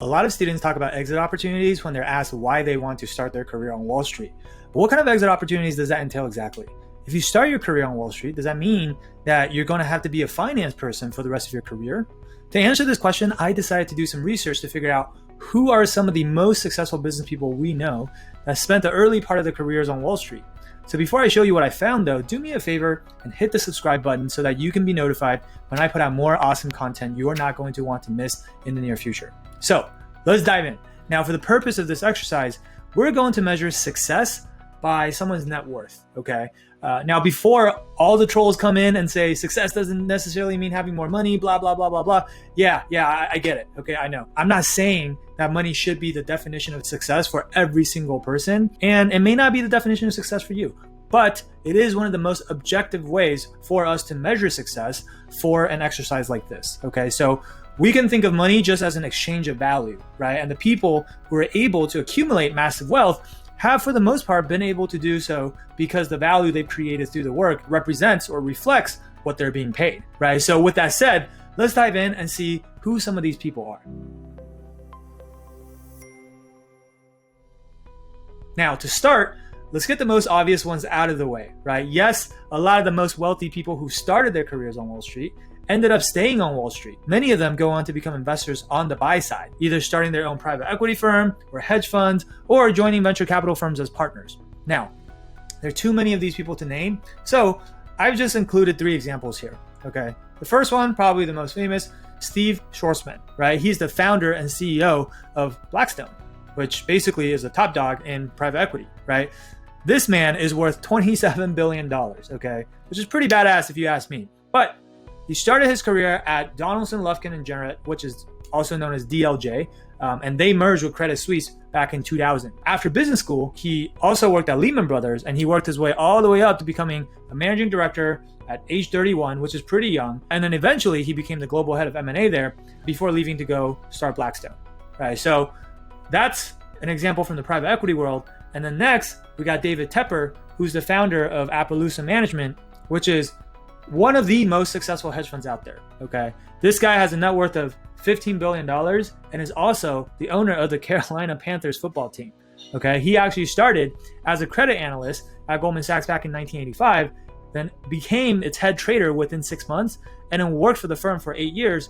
A lot of students talk about exit opportunities when they're asked why they want to start their career on Wall Street. But what kind of exit opportunities does that entail exactly? If you start your career on Wall Street, does that mean that you're going to have to be a finance person for the rest of your career? To answer this question, I decided to do some research to figure out who are some of the most successful business people we know that spent the early part of their careers on Wall Street. So before I show you what I found though, do me a favor and hit the subscribe button so that you can be notified when I put out more awesome content you are not going to want to miss in the near future. So let's dive in. Now, for the purpose of this exercise, we're going to measure success by someone's net worth, okay? Now, before all the trolls come in and say success doesn't necessarily mean having more money, blah, blah, blah, blah, blah. Yeah, I get it, okay? I know. I'm not saying that money should be the definition of success for every single person, and it may not be the definition of success for you, but it is one of the most objective ways for us to measure success for an exercise like this, okay? So we can think of money just as an exchange of value, right? And the people who are able to accumulate massive wealth have, for the most part, been able to do so because the value they've created through the work represents or reflects what they're being paid, right? So with that said, let's dive in and see who some of these people are. Now, to start, let's get the most obvious ones out of the way, right? Yes, a lot of the most wealthy people who started their careers on Wall Street ended up staying on Wall Street. Many of them go on to become investors on the buy side, either starting their own private equity firm or hedge funds, or joining venture capital firms as partners. Now, there are too many of these people to name, so I've just included 3 examples here, okay? The first one, probably the most famous, Steve Schwarzman, right? He's the founder and CEO of Blackstone, which basically is a top dog in private equity, right? This man is worth $27 billion, okay? Which is pretty badass if you ask me. But he started his career at Donaldson, Lufkin and Jenrette, which is also known as DLJ, and they merged with Credit Suisse back in 2000. After business school, he also worked at Lehman Brothers, and he worked his way all the way up to becoming a managing director at age 31, which is pretty young. And then eventually he became the global head of M&A there before leaving to go start Blackstone, right? So that's an example from the private equity world. And then next, we got David Tepper, who's the founder of Appaloosa Management, which is one of the most successful hedge funds out there, okay? This guy has a net worth of $15 billion and is also the owner of the Carolina Panthers football team, okay? He actually started as a credit analyst at Goldman Sachs back in 1985, then became its head trader within 6 months, and then worked for the firm for 8 years.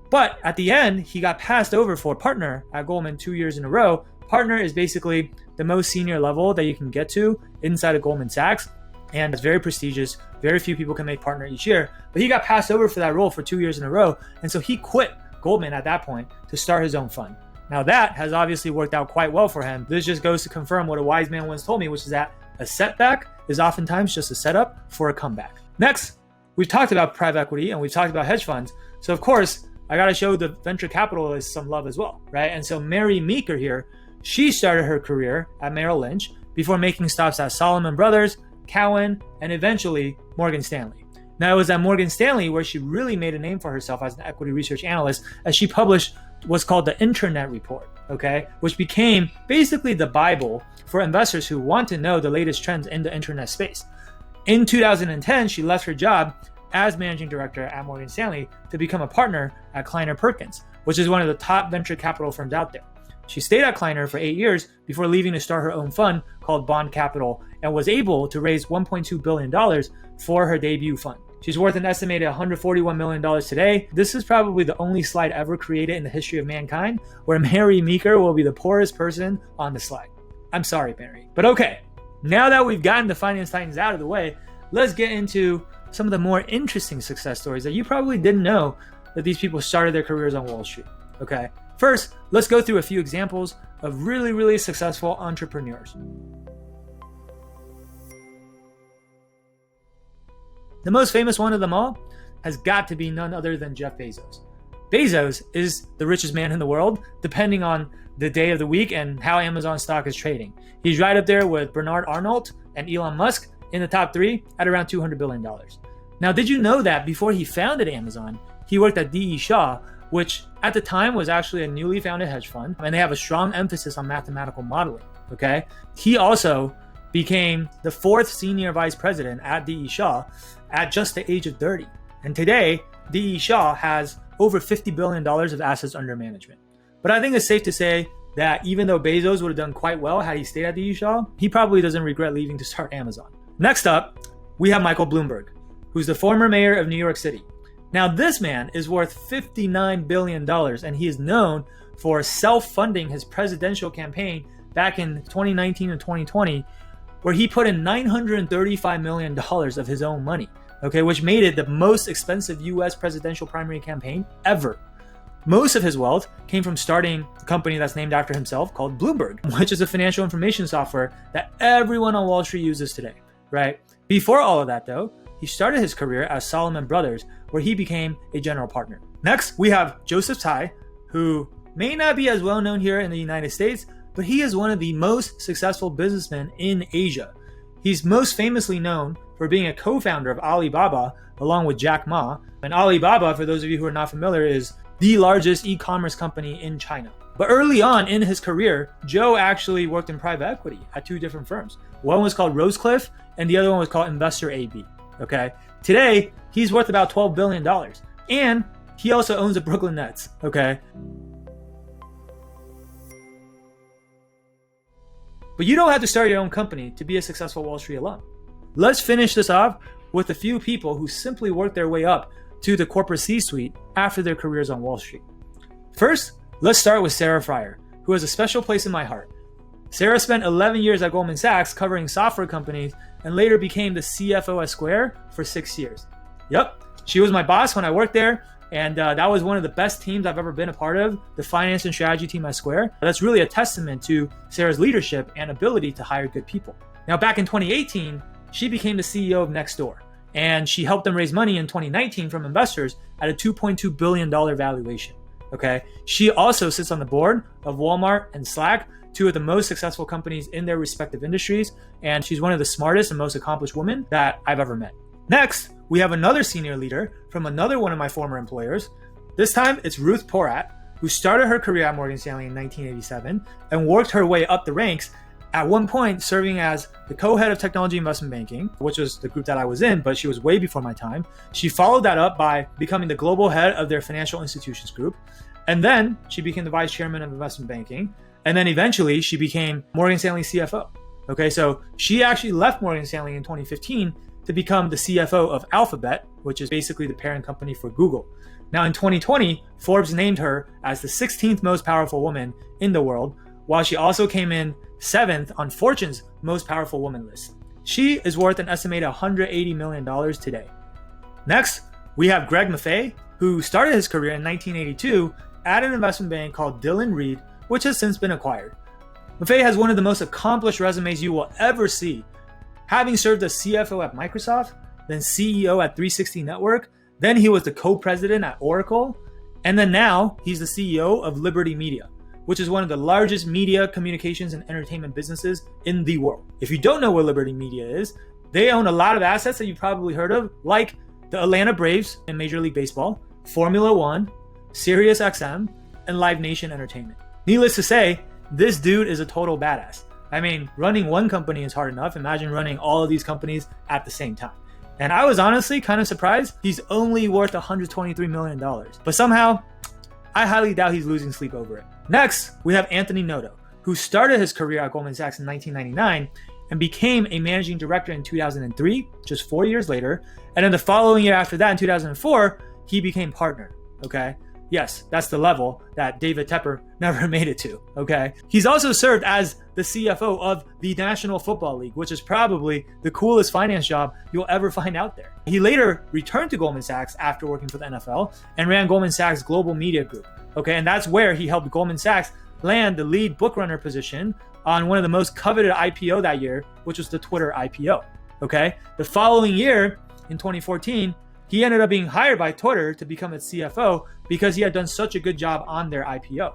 But at the end, he got passed over for partner at Goldman 2 years in a row. Partner is basically the most senior level that you can get to inside of Goldman Sachs, and it's very prestigious. Very few people can make partner each year, but he got passed over for that role for 2 years in a row, and so he quit Goldman at that point to start his own fund. Now that has obviously worked out quite well for him. This just goes to confirm what a wise man once told me, which is that a setback is oftentimes just a setup for a comeback. Next, we've talked about private equity and we've talked about hedge funds, so of course I gotta show the venture capitalists some love as well, right? And so Mary Meeker here, she started her career at Merrill Lynch before making stops at Salomon Brothers, Cowen, and eventually Morgan Stanley. Now, it was at Morgan Stanley where she really made a name for herself as an equity research analyst, as she published what's called the Internet Report, okay, which became basically the Bible for investors who want to know the latest trends in the internet space. In 2010, she left her job as managing director at Morgan Stanley to become a partner at Kleiner Perkins, which is one of the top venture capital firms out there. She stayed at Kleiner for 8 years before leaving to start her own fund called Bond Capital, and was able to raise $1.2 billion for her debut fund. She's worth an estimated $141 million today. This is probably the only slide ever created in the history of mankind where Mary Meeker will be the poorest person on the slide. I'm sorry, Mary. But okay, now that we've gotten the finance titans out of the way, let's get into some of the more interesting success stories that you probably didn't know that these people started their careers on Wall Street, okay? First, let's go through a few examples of really, really successful entrepreneurs. The most famous one of them all has got to be none other than Jeff Bezos. Bezos is the richest man in the world, depending on the day of the week and how Amazon stock is trading. He's right up there with Bernard Arnault and Elon Musk in the top 3 at around $200 billion. Now, did you know that before he founded Amazon, he worked at D.E. Shaw, which at the time was actually a newly founded hedge fund, and they have a strong emphasis on mathematical modeling, okay? He also became the 4th senior vice president at D.E. Shaw at just the age of 30. And today, D.E. Shaw has over $50 billion of assets under management. But I think it's safe to say that even though Bezos would have done quite well had he stayed at the Yishal, he probably doesn't regret leaving to start Amazon. Next up, we have Michael Bloomberg, who's the former mayor of New York City. Now, this man is worth $59 billion, and he is known for self-funding his presidential campaign back in 2019 and 2020, where he put in $935 million of his own money, okay, which made it the most expensive US presidential primary campaign ever. Most of his wealth came from starting a company that's named after himself called Bloomberg, which is a financial information software that everyone on Wall Street uses today, right? Before all of that, though, he started his career at Salomon Brothers, where he became a general partner. Next, we have Joseph Tsai, who may not be as well known here in the United States, but he is one of the most successful businessmen in Asia. He's most famously known for being a co-founder of Alibaba along with Jack Ma. And Alibaba, for those of you who are not familiar, is the largest e-commerce company in China. But early on in his career, Joe actually worked in private equity at two different firms. One was called Rosecliff and the other one was called Investor AB. Okay. Today, he's worth about $12 billion. And he also owns the Brooklyn Nets. Okay. But you don't have to start your own company to be a successful Wall Street alum. Let's finish this off with a few people who simply worked their way up to the corporate C-suite after their careers on Wall Street. First, let's start with Sarah Friar, who has a special place in my heart. Sarah spent 11 years at Goldman Sachs covering software companies and later became the CFO at Square for 6 years. Yep, she was my boss when I worked there, and that was one of the best teams I've ever been a part of, the finance and strategy team at Square. That's really a testament to Sarah's leadership and ability to hire good people. Now, back in 2018, she became the CEO of Nextdoor, and she helped them raise money in 2019 from investors at a $2.2 billion valuation. Okay, she also sits on the board of Walmart and Slack, two of the most successful companies in their respective industries, and she's one of the smartest and most accomplished women that I've ever met. Next, we have another senior leader from another one of my former employers. This time, it's Ruth Porat, who started her career at Morgan Stanley in 1987 and worked her way up the ranks, at one point serving as the co-head of technology investment banking, which was the group that I was in, but she was way before my time. She followed that up by becoming the global head of their financial institutions group. And then she became the vice chairman of investment banking. And then eventually she became Morgan Stanley CFO. Okay, so she actually left Morgan Stanley in 2015 to become the CFO of Alphabet, which is basically the parent company for Google. Now in 2020, Forbes named her as the 16th most powerful woman in the world, while she also came in 7th on Fortune's most powerful woman list. She is worth an estimated $180 million today. Next, we have Greg Maffei, who started his career in 1982 at an investment bank called Dillon Read, which has since been acquired. Maffei has one of the most accomplished resumes you will ever see, having served as CFO at Microsoft, then CEO at 360 Network, then he was the co-president at Oracle, and then now he's the CEO of Liberty Media, which is one of the largest media, communications, and entertainment businesses in the world. If you don't know what Liberty Media is, they own a lot of assets that you've probably heard of, like the Atlanta Braves in Major League Baseball, Formula One, Sirius XM, and Live Nation Entertainment. Needless to say, this dude is a total badass. I mean, running one company is hard enough. Imagine running all of these companies at the same time. And I was honestly kind of surprised he's only worth $123 million. But somehow, I highly doubt he's losing sleep over it. Next, we have Anthony Noto, who started his career at Goldman Sachs in 1999 and became a managing director in 2003, just 4 years later. And then the following year after that, in 2004, he became partner, okay? Yes, that's the level that David Tepper never made it to, okay? He's also served as the CFO of the National Football League, which is probably the coolest finance job you'll ever find out there. He later returned to Goldman Sachs after working for the NFL and ran Goldman Sachs Global Media Group, okay? And that's where he helped Goldman Sachs land the lead book runner position on one of the most coveted IPO that year, which was the Twitter IPO, okay? The following year, in 2014, he ended up being hired by Twitter to become its CFO because he had done such a good job on their IPO.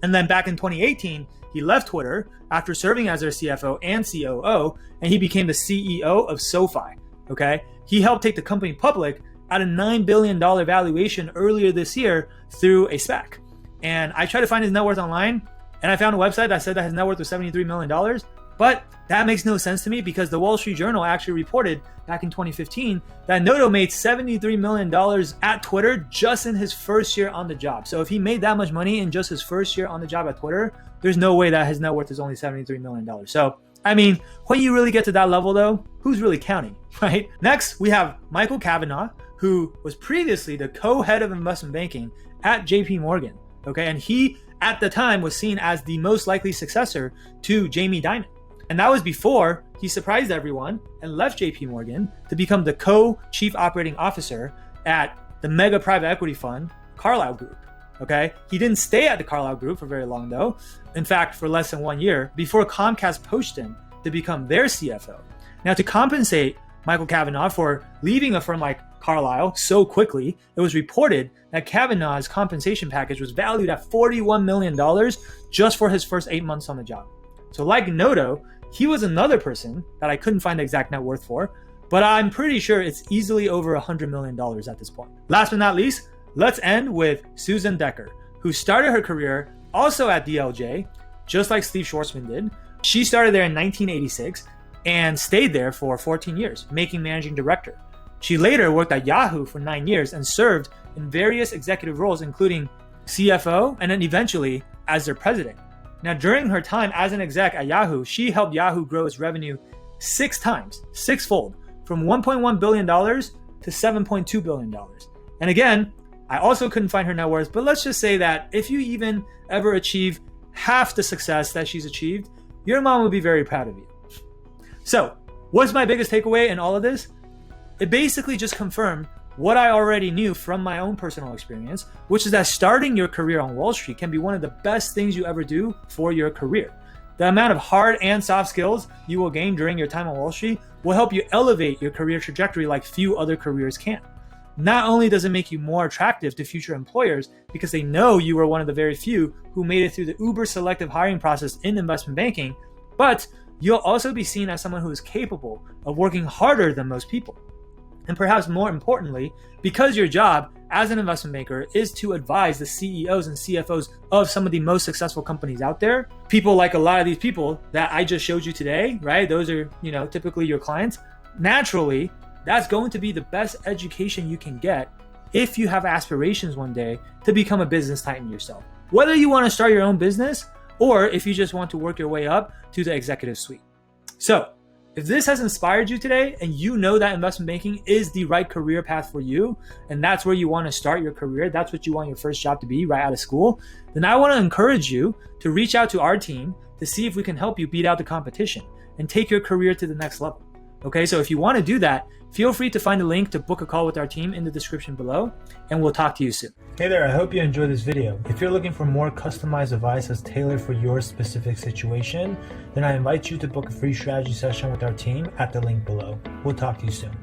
And then back in 2018, he left Twitter after serving as their CFO and COO, and he became the CEO of SoFi, okay? He helped take the company public at a $9 billion valuation earlier this year through a SPAC. And I tried to find his net worth online, and I found a website that said that his net worth was $73 million. But that makes no sense to me because the Wall Street Journal actually reported back in 2015 that Noto made $73 million at Twitter just in his first year on the job. So if he made that much money in just his first year on the job at Twitter, there's no way that his net worth is only $73 million. So, I mean, when you really get to that level though, who's really counting, right? Next, we have Michael Cavanagh, who was previously the co-head of investment banking at JP Morgan, okay? And he, at the time, was seen as the most likely successor to Jamie Dimon. And that was before he surprised everyone and left JP Morgan to become the co-chief operating officer at the mega private equity fund, Carlyle Group, okay? He didn't stay at the Carlyle Group for very long though. In fact, for less than 1 year before Comcast poached him to become their CFO. Now, to compensate Michael Cavanagh for leaving a firm like Carlyle so quickly, it was reported that Cavanagh's compensation package was valued at $41 million just for his first 8 months on the job. So like Noto, he was another person that I couldn't find the exact net worth for, but I'm pretty sure it's easily over $100 million at this point. Last but not least, let's end with Susan Decker, who started her career also at DLJ, just like Steve Schwarzman did. She started there in 1986 and stayed there for 14 years, making managing director. She later worked at Yahoo for 9 years and served in various executive roles, including CFO and then eventually as their president. Now, during her time as an exec at Yahoo, she helped Yahoo grow its revenue 6 times, sixfold, from $1.1 billion to $7.2 billion. And again, I also couldn't find her net worth, but let's just say that if you even ever achieve half the success that she's achieved, your mom would be very proud of you. So, what's my biggest takeaway in all of this? It basically just confirmed what I already knew from my own personal experience, which is that starting your career on Wall Street can be one of the best things you ever do for your career. The amount of hard and soft skills you will gain during your time on Wall Street will help you elevate your career trajectory like few other careers can. Not only does it make you more attractive to future employers because they know you were one of the very few who made it through the uber selective hiring process in investment banking, but you'll also be seen as someone who is capable of working harder than most people. And perhaps more importantly, because your job as an investment banker is to advise the CEOs and CFOs of some of the most successful companies out there, people like a lot of these people that I just showed you today, right? Those are, typically your clients. Naturally, that's going to be the best education you can get if you have aspirations one day to become a business titan yourself. Whether you want to start your own business or if you just want to work your way up to the executive suite. So, if this has inspired you today and you know that investment banking is the right career path for you, and that's where you want to start your career, that's what you want your first job to be right out of school, then I want to encourage you to reach out to our team to see if we can help you beat out the competition and take your career to the next level. Okay, so if you want to do that, feel free to find a link to book a call with our team in the description below, and we'll talk to you soon. Hey there, I hope you enjoyed this video. If you're looking for more customized advice that's tailored for your specific situation, then I invite you to book a free strategy session with our team at the link below. We'll talk to you soon.